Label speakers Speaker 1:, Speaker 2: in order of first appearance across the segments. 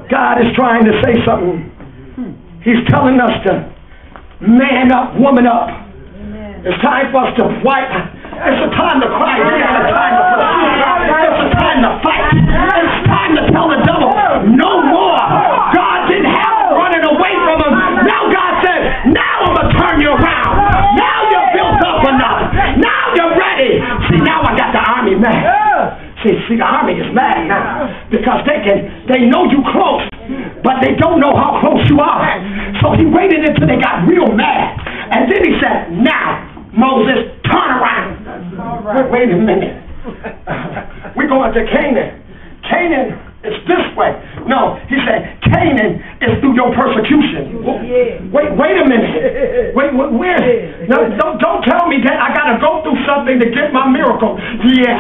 Speaker 1: God is trying to say something. He's telling us to man up, woman up. It's time for us to fight. It's a time to cry. It's a time to pursue. It's a time to fight. It's time to tell the devil no more. God didn't have him running away from him. Now God said, now I'm going to turn you around. Now you're built up enough. Now you're ready. See, now I got the army mad. See, the army is mad now because they know you close, but they don't know how close you are. So he waited until they got real mad. And then he said, now, Moses, turn around. Wait a minute. We're going to Canaan. Canaan is this way. No, he said, Canaan is through your persecution. Wait a minute. Where? No, don't tell me that I got to go through something to get my miracle. Yes.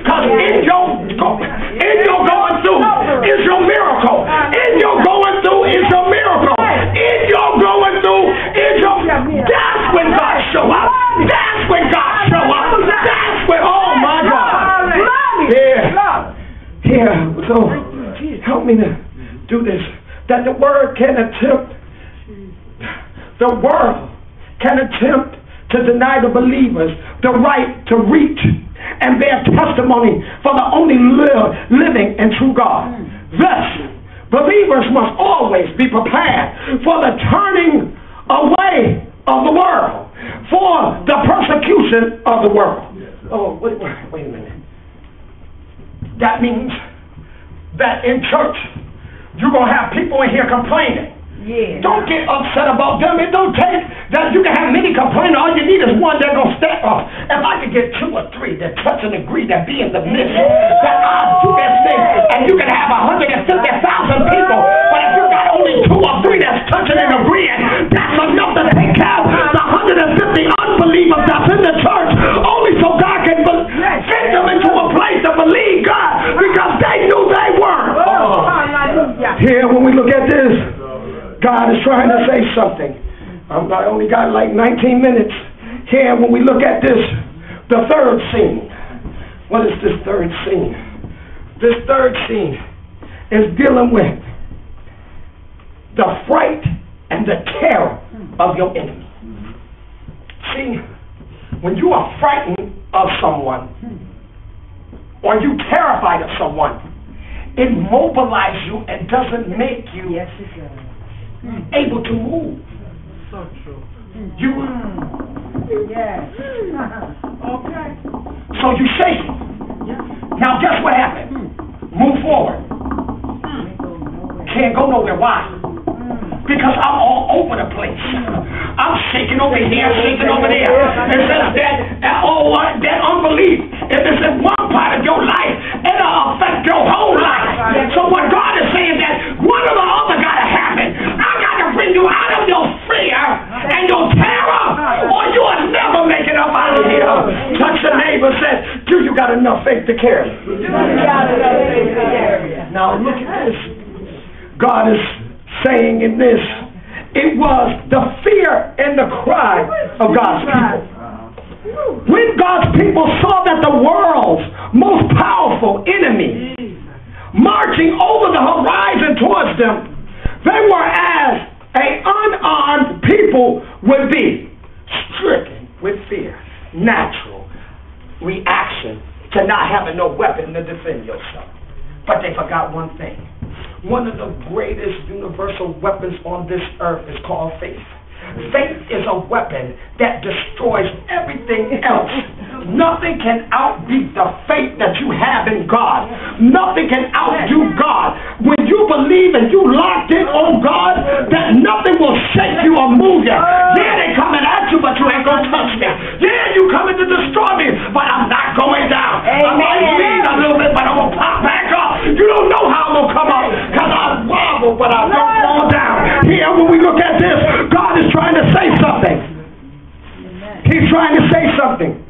Speaker 1: Because in your going through is your miracle. In your going through is your miracle. In your going through is your... That's when God show up. That's when God show up. That's when... Oh, my God. Here. So, help me to do this. That the world can attempt to deny the believers the right to reach and bear testimony for the only living and true God. Thus, believers must always be prepared for the turning away of the world, for the persecution of the world. Oh, wait a minute. That means that in church, you're going to have people in here complaining. Yeah. Don't get upset about them. It don't take that. You can have many complaining. All you need is one that's going to step up. If I could get 2 or 3 that touch and agree, that be in the midst, that I do that thing, and you can have 150,000 people, but if you got only 2 or 3 that's touching and agreeing, that's enough to take care of the 150 unbelievers that's in the church, only so God can fit them into a place to believe God, because they knew they weren't. Here, when we look at this, God is trying to say something. I only got like 19 minutes. Here, when we look at this, the third scene. What is this third scene? This third scene is dealing with the fright and the terror of your enemy. See, when you are frightened of someone, or you terrified of someone, it mobilizes you and doesn't make you able to move. So true. Okay. So you shake it. Now guess what happened? Move forward. Can't go nowhere. Why? Because I'm all over the place. I'm shaking over here, shaking over there. It says that unbelief, if it's in one part of your life, it'll affect your whole life. So what God is saying that one or the other got to happen. I got to bring you out of your fear and your terror, or you will never make it up out of here. Touch the neighbor, said, do you got enough faith to carry? Now look at this. God is saying in this, it was the fear and the cry of God's people. When God's people saw that the world's most powerful enemy marching over the horizon towards them, they were as an unarmed people would be, stricken with fear. Natural reaction to not having no weapon to defend yourself. But they forgot one thing. One of the greatest universal weapons on this earth is called faith. Faith is a weapon that destroys everything else. Nothing can outbeat the faith that you have in God. Nothing can outdo God. When you believe and you locked in on God, that nothing will shake you or move you. Yeah, they coming at you, but you ain't going to touch me. Yeah, you coming to destroy me, but I'm not going down. I might bleed a little bit, but I'm going to pop back up. You don't know how I'm going to come up, because I wobble, but I don't fall down. Here, when we look at this, God is trying to say something. He's trying to say something.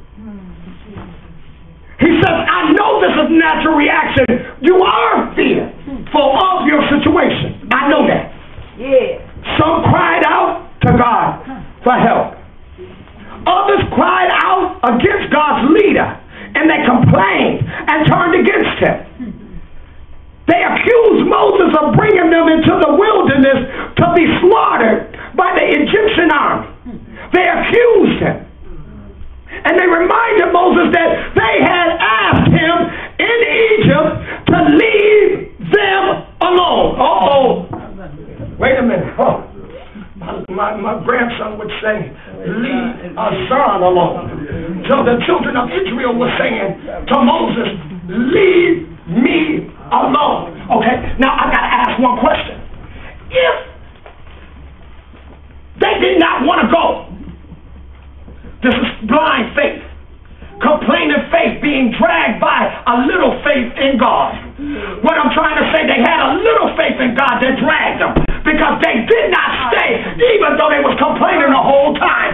Speaker 1: He says, I know this is natural reaction. You are fearful of your situation. I know that. Yeah. Some cried out to God for help. Others cried out against God's leader and they complained and turned against him. They accused Moses of bringing them into the wilderness to be slaughtered by the Egyptian army. They accused him. And they reminded Moses that they had asked him in Egypt to leave them alone. Uh-oh. Wait a minute. Oh. My grandson would say, leave a son alone. So the children of Israel were saying to Moses, leave me alone. Okay, now I got to ask one question. If they did not want to go, this is blind faith, complaining faith being dragged by a little faith in God. What I'm trying to say, they had a little faith in God that dragged them because they did not stay, even though they was complaining the whole time.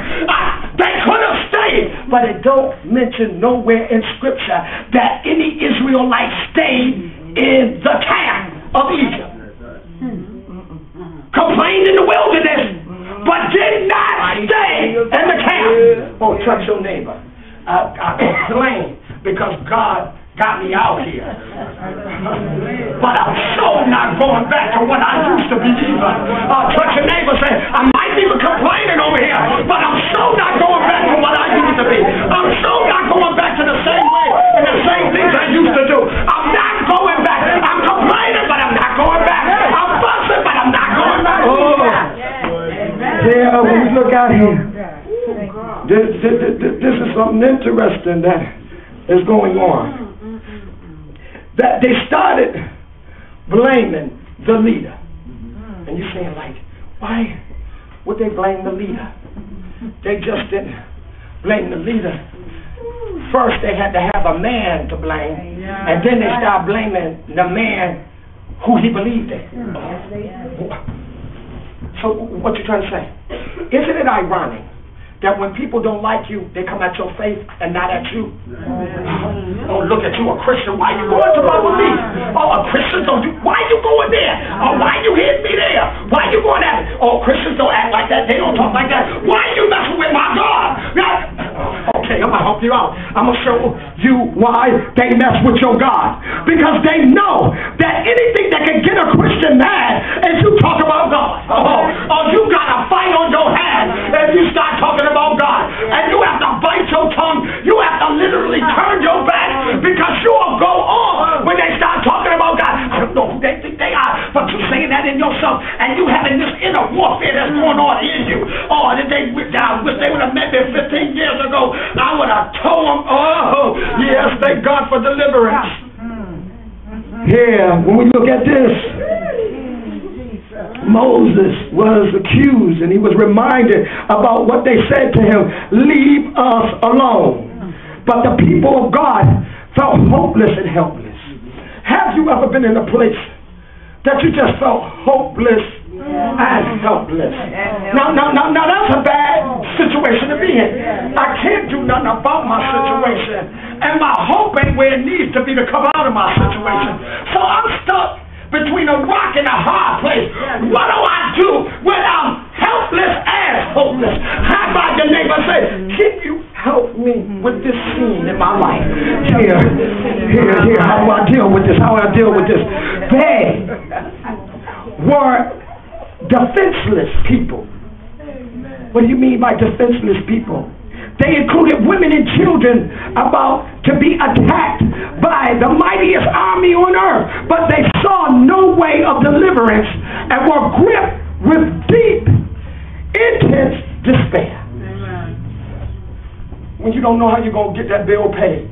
Speaker 1: They could have stayed, but it don't mention nowhere in Scripture that any Israelite stayed in the camp of Egypt. Complained in the wilderness, but did not stay in the camp. Oh, touch your neighbor. I complain because God got me out here. But I'm so not going back to what I used to be either. Touch your neighbor, say, I might be complaining over here, but I'm so not going back to what I used to be. I'm so not going back to the same way and the same things I used to do. I'm not going back. I'm complaining, but I'm not going back. I'm fussing, but I'm not going back. Oh. Yeah, when we look out here, this is something interesting that is going on. That they started blaming the leader. And you're saying, like, why would they blame the leader? They just didn't blame the leader. First, they had to have a man to blame, and then they started blaming the man who he believed in. So, what you trying to say? Isn't it ironic that when people don't like you, they come at your faith and not at you? Oh, look at you, a Christian. Why you going to my belief? Oh, a Christian don't do. Why you going there? Oh, why you hitting me there? Why you going at it? Oh, Christians don't act like that. They don't talk like that. Why you messing with my God? Okay, I'm gonna help you out. I'm gonna show you why they mess with your God. Because they know that anything that can get a Christian mad is you talk about God. Oh, you got a fight on your hands if you start talking about God. And you have to bite your tongue. You have to literally turn your back because you will go on when they start talking about God. I don't know who they think they are, but you're saying that in yourself and you having this inner warfare that's going on in you. Oh, I wish they would have met me 15 years ago. I would have told them, oh, yes, thank God for deliverance. Here, when we look at this, Moses was accused and he was reminded about what they said to him, leave us alone. But the people of God felt hopeless and helpless. Have you ever been in a place that you just felt hopeless and helpless? Now that's a bad situation to be in. I can't do nothing about my situation, and my hope ain't where it needs to be to come out of my situation. So I'm stuck between a rock and a hard place. What do I do when I'm helpless and hopeless? How about your neighbor say, can you help me with this scene in my life? Here, how do I deal with this? How do I deal with this? They were defenseless people. What do you mean by defenseless people? They included women and children about to be attacked by the mightiest army on earth, but they saw no way of deliverance and were gripped with deep, intense despair. When you don't know how you're going to get that bill paid.